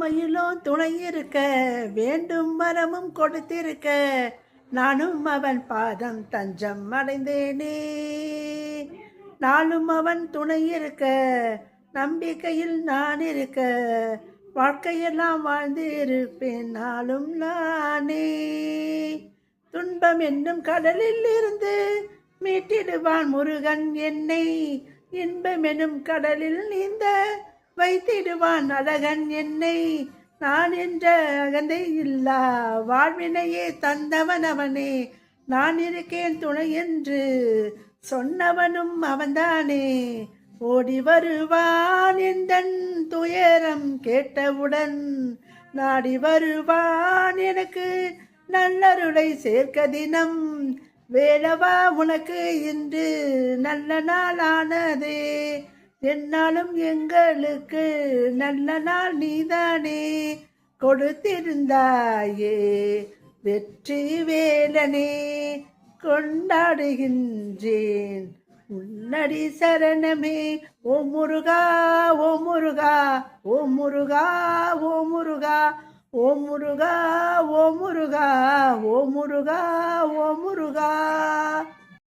மயிலும் துணை இருக்க, வேண்டும் வரமும் கொடுத்திருக்க, நானும் அவன் பாதம் தஞ்சம் அடைந்தேனே. நாளும் அவன் துணை இருக்க, நம்பிக்கையில் நான் இருக்க, வாழ்க்கையெல்லாம் வாழ்ந்து இருப்பேன் நாளும் நானே. துன்பம் என்னும் கடலில் இருந்து மீட்டிடுவான் முருகன் என்னை, இன்பம் எனும் கடலில் நீந்த வைத்திடுவான் அழகன் என்னை. நான் என்ற அகந்தை இல்லா வாழ்வினையே தந்தவன் அவனே, நான் இருக்கேன் துணை என்று சொன்னவனும் அவன்தானே. ஓடி வருவான் எந்தன் துயரம் கேட்டவுடன், நாடி வருவான் எனக்கு நல்லருளை சேர்க்க தினம். வேளவா உனக்கு இன்று நல்ல நாளானதே, என்னாலும் எங்களுக்கு நல்ல நாள் நீதானே. கொடுத்திருந்தாயே வெற்றி வேலனே, கொண்டாடுகின்றேன் உன்னடி சரணமே. ஓ முருகா ஓ முருகா ஓ முருகா ஓ முருகா ஓ முருகா ஓ முருகா ஓ முருகா ஓ முருகா.